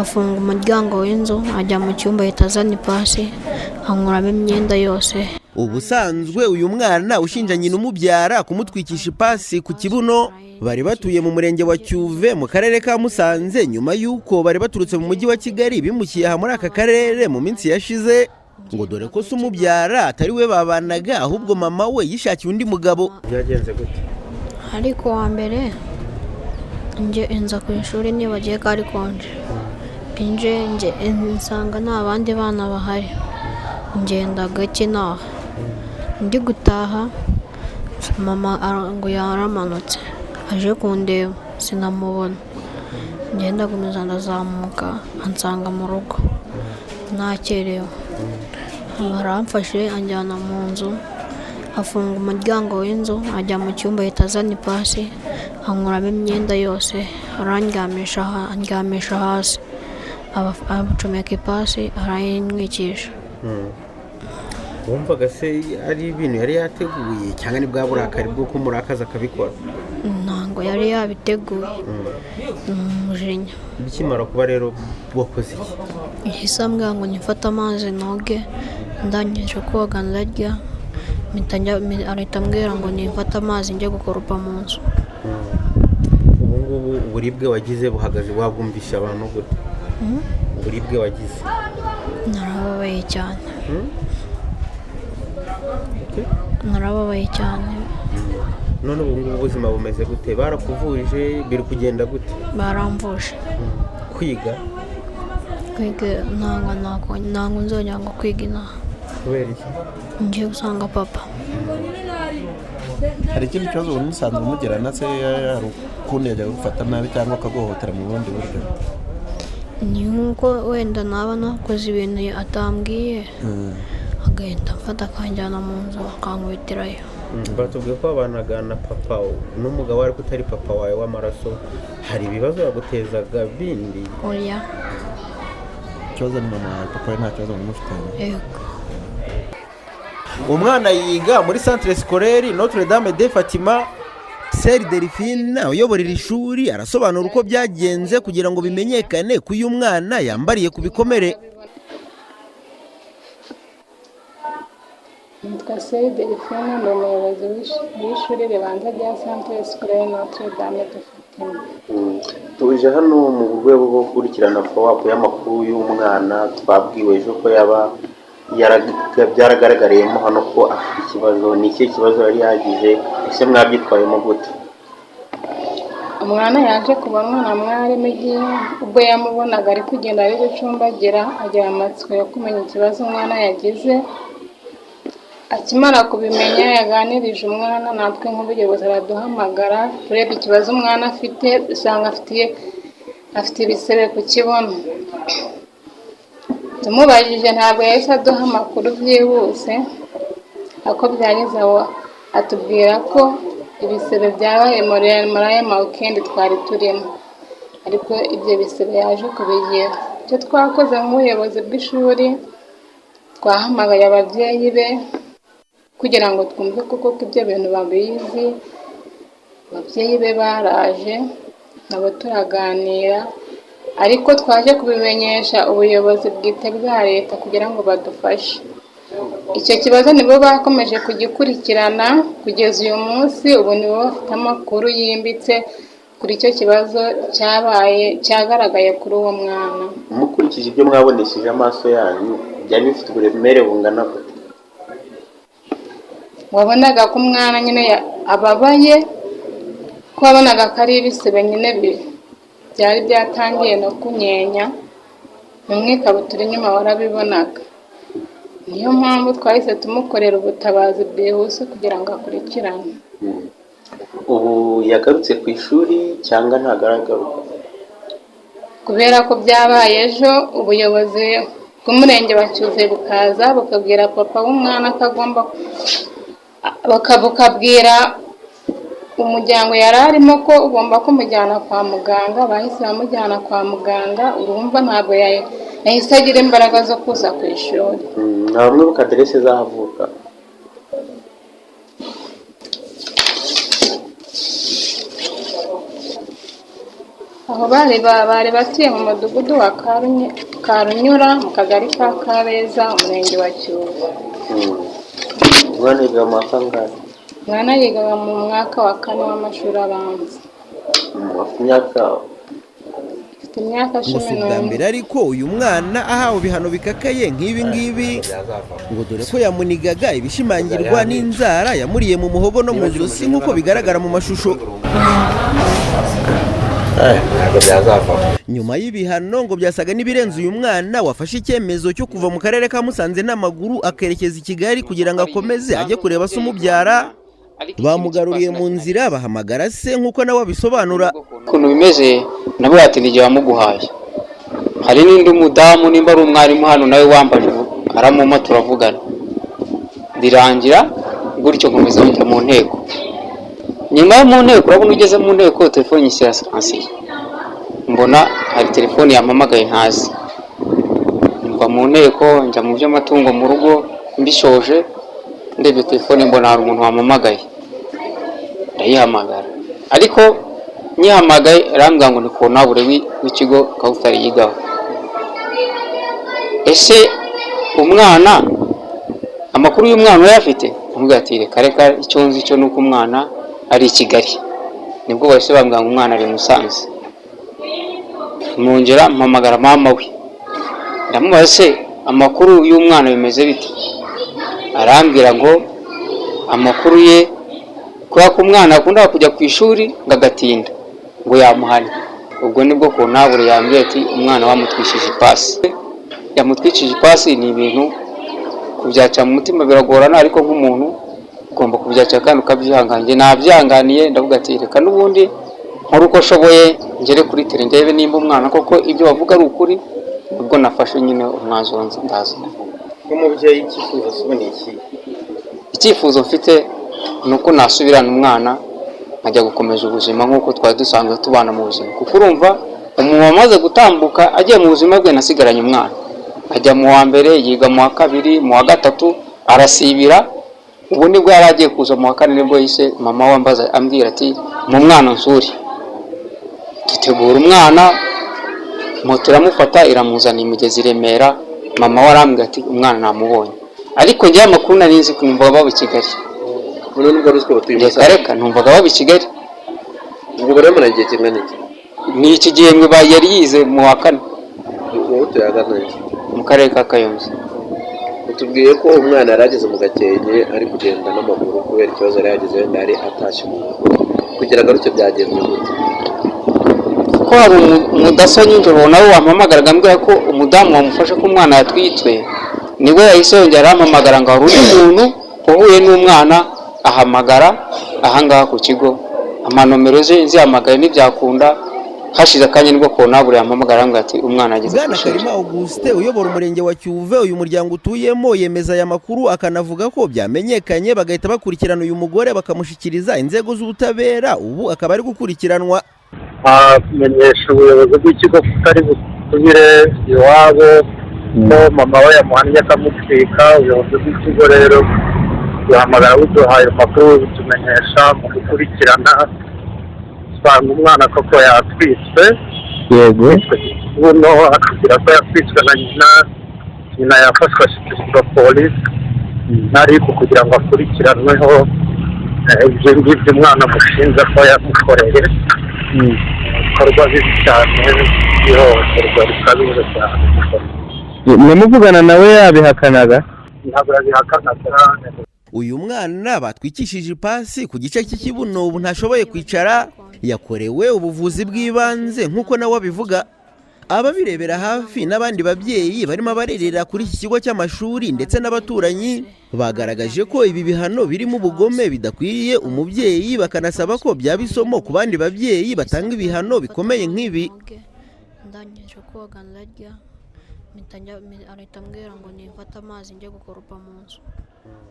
afunga umuryango w'inzu ajya mu cyumba ahita azana ipasi ankuramo imyenda yose. Ubusanzwe uyu mwana ushinja nyina umubyara kumutwikisha ipasi ku kibuno bari batuye mu murenge wa Cyuve mu karere ka Musanze, nyuma y'uko bari baturutse mu mujyi wa Kigali bimukiye aha muri aka karere mu minsi yashize, ngo dore ko se umubyara atari we babanaga ahubwo mama we yishakiye undi mugabo. Byagenze gute? Ariko wa mbere nje enza ku ishuri nibagiye ko ari konje, nje nsanga nta bandi bana bahari, ngenda gake naha ndi gutaha mama ngo yaramanutse aje kundeba sinamubona, ngenda gukomeza ndazamuka ansanga mu rugo nakerewe, baramfashe anjyana mu nzu afunga umuryango w'inzu ajya mu cyumba ahita azana ipasi ankuramo imyenda yose andyamisha hasi abacomeka ipasi arayintwikisha. Wumvaga se ari ibintu yari yateguye cyangwa ni bwa burakari bwo kumurakaza akabikora? Ntabwo yari yabiteguye, umujinya. Bikimara kuba rero wakoze iki? Yahise ambwira ngo nifate amazi noge, ndangije koga ndarya, arahita ambwira ngo nifate amazi njye gukoropa mu nzu. Ubu ngubu uburibwe wagize buhagaze wabwumvisha abantu gute? Uburibwe wagize? Narababaye cyane. Narababaye cyane. None ubu ngubu ubuzima bumeze gute? Barakuvurije, biri kugenda gute? Baramvuje. Kwiga ntabwo nzongera ngo kwiga inaha. Kubera iki? Ngiye gusanga papa. Hari ikindi kibazo wari musanzwe mugirana se, hari ukuntu yajyaga gufata nabi cyangwa akaguhohotera mu bundi buryo? Ni nk'uko wenda naba nakoze ibintu atambwiye agahita amfata akanjyana mu nzu akankubitirayo. Batubwiye ko wabanaga na papa n'umugabo ariko utari papa wawe w'amaraso, hari ibibazo yagutezaga bindi? Oya. Ikibazo ni mama wawe, papa we nta kibazo mufitanye? Yego. Umwana yiga muri Centre Scolaire Notre Dame de Fatima. Seri Delphine uyobora iri shuri arasobanura uko byagenze kugira ngo bimenyekane ko uyu mwana yambariye ku bikomere. Nitwa Seri Delphine, ndi umuyobozi w'ishuri ribanza rya Centre Scolaire Notre Dame de Fatima. Tuje hano mu rwego rwo gukurikirana follow-up y'amakuru y'umwana twabwiwe ejo ko byaragaragayemo hano ko afite ikibazo. Ni ikihe kibazo yari yagize? Ese mwabyitwayemo gute? Umwana yaje kubonwa na mwarimu igihe ubwo yamubonaga ari kugenda ari gucumbagira, agira amatsiko yo kumenya ikibazo umwana yagize. Akimara kubimenya yaganirije umwana, natwe nk'ubuyobozi araduhamagara tureba ikibazo umwana afite, dusanga afite ibisebe ku kibuno. Tumubajije ntabwo yahise aduha amakuru byihuse, ako byageze aho atubwira ko ibisebe byabaye muri aya mawikendi twari turimo, ariko ibyo bisebe yaje kubigira. Icyo twakoze nk'ubuyobozi bw'ishuri, twahamagaye ababyeyi be kugira ngo twumve koko ko ibyo bintu babizi. Ababyeyi be baraje nabo turaganira, ariko twaje kubimenyesha ubuyobozi bwite bwa leta kugira ngo badufashe. Icyo kibazo nibo bakomeje kugikurikirana kugeza uyu munsi. Ubu nibo bafite amakuru yimbitse kuri icyo kibazo cyagaragaye kuri uwo mwana. Mukurikije ibyo mwabonesheje amaso yanyu, byari bifite uburemere bungana gute? Wabonaga ko umwana nyine ababaye, ko wabonaga ko ari ibisebe nyine byari byatangiye no kunyenya, mu ikabutura inyuma warabibonaga. Niyo mpamvu twahise tumukorera ubutabazi bwihuse kugira ngo akurikirane. Ubu yagarutse ku ishuri cyangwa ntagaragaruka? Kubera ko byabaye ejo, ubuyobozi bw'umurenge wa Cyuve bukaza bukabwira papa w'umwana ko agomba, bukabwira umuryango yari arimo ko ugomba kumujyana kwa muganga. Bahise bamujyana kwa muganga. Urumva ntabwo yahise agira imbaraga zo kuza ku ishuri. Nta bamwe buka aderese zahavuka? Aho aho bari batuye mu mudugudu wa Karunyura mu kagari ka Kabeza umurenge wa Cyuve. Umwana yiga mu mwaka angahe? Umwana yigaga mu mwaka wa 4 w'amashuri abanza. Afite imyaka gusa ubwa mbere ariko uyu mwana ahawe ibihano bikakaye nk'ibi ngibi ngo dore ko yamunigaga ibishimangirwa n'inzara yamuriye mu muhogo no mu ijosi nk'uko bigaragara mu mashusho. Nyuma y'ibihano ngo byasaga n'ibirenze uyu mwana wafashe icyemezo cyo kuva mu karere ka Musanze n'amaguru akerekeza i Kigali kugira ngo akomeze ajye kureba se umubyara. Bamugaruriye mu nzira bahamagara se nk'uko nawe abisobanura. Ukuntu bimeze nabo yatindiye bamuguhaye. Hari n'indi mudamu nimba ari umwarimu hano nawe wambaje aramuma turavugana. Birangira gutyo nkomeza njya mu nteko. Nyuma yo mu nteko urabona ugeze mu nteko telefone isira sansi. Mbona hari telefone yampamagaye ntazi. Mva mu nteko njya mu by'amatungo mu rugo mbishoje ndebye telefone mbona hari umuntu wampamagaye. Ndayihamagara ariko nyihamagaye arambwira ngo ni konabure w'ikigo Kawutari yigaho. Ese umwana amakuru y'umwana yafite amubwira ati reka icyo nzi cyo nuko umwana ari i Kigali. Nibwo bahise bambwira ngo umwana ari Musanze. Mungera mpamagara mama we ndamubaza se amakuru y'umwana bimeze bite. Arambwira ngo amakuru ye kwa ko umwana akunda kujya ku ishuri ngagatinda ngo yamuhane. Ubwo nibwo ko nabure yambwiye ati umwana wamutwishije ipasi. Yamutwishije ipasi ni ibintu kubyacya mu mutima biragorana ariko nk'umuntu ugomba kubyacya kandi ukabyihanganije. Nabyanganiye ndavuga ati reka n'ubundi nkora uko shoboye ngere kuri tere ndebe nimba umwana koko ibyo bavuga ari ukuri. Ubwo nafashe nyine umwanzuro ndaza. Umubyeyi icyifuzo asubira iki? Icyifuzo mfite nuko nasubirana umwana ajya gukomeza ubuzima nk'uko twari dusanzwe tubana mu buzima. Kuko urumva umuntu wamaze gutambuka agiye mu buzima bwe nasigaranye umwana. Ajya mu wa mbere yiga mu wa kabiri mu wa gatatu arasibira. Ubu nibwo yari agiye kuza mu wa kane nibwo yise mama wambaza ambwira ati mu mwana nsuri. Dutegura umwana moto iramufata iramuzana imigezi Remera. Mama warambwira ati umwana namubonye. Ariko njye amakuru narinzi kumva baba i Kigali. None nubwo ruswe batuye Kareka numvaga baba i Kigali. Ubwo bare murangiye kingana iki? Ni iki gihembwe yari yize mu wa 4. Uwo tuyagana mu karere ka Kayonza. Utubwiye ko umwana yarageze mu Gakenke ari kugenda n'amaguru kubera ikibazo yari yagize wenda ari atashye mu kugira garuke byagenze gute? Ko hari umudaso nyinjoro nawe wampamagara ambwira ko umudamu wamufashe ko umwana yatwitswe. Niwe yahise yongera ampamagara ngo hari umuntu uhuye n'umwana ahamagara ahangaha ku kigo. Amanomero ze nzihamagaye n'ibyakunda hashize akanya nibwo konabure yampamagara ngo ati umwana ageze. Bwana Karima Auguste uyobora umurenge wa Cyuve uyu muryango utuyemo yemeza aya makuru akanavuga ko byamenyekanye bagahita bakurikirana uyu mugore bakamushikiriza inzego z'ubutabera. Ubu akaba ari gukurikiranwa. Menyesha ubuyobozi bw'ikigo kutari busubire iwabo ko mama we yamuhannye akamutwika. Ubuyobozi bw'ikigo rero duhamagara buduhaye amakuru butumenyesha mu gukurikirana usanga umwana koko yatwitswe. Yego. Buno akubwira ko yatwitswe na nyina yafashwe ashyikirizwa polisi ariko kugira ngo akurikiranweho ibyo ngibyo umwana mushinja ko yamukoreye ibikorwa bibi cyane by'ihohoterwa rikabije cyane. Mwamuvugana nawe yabihakanaga? Ntabwo yabihakanaga. Uyu mwana batwikishije ipasi ku gice cy'ikibuno ubu ntashoboye kwicara yakorewe ubuvuzi bw'ibanze nk'uko nawe abivuga. Ababirebera hafi n'abandi babyeyi barimo barerera kuri iki kigo cy'amashuri ndetse n'abaturanyi bagaragaje ko ibi bihano birimo ubugome bidakwiye umubyeyi bakanasaba ko byaba isomo ku bandi babyeyi batanga ibihano bikomeye nk'ibi. Ndangije koga ndarya mpita mbwira ngo nifate amazi njye gukoropa mu nzu.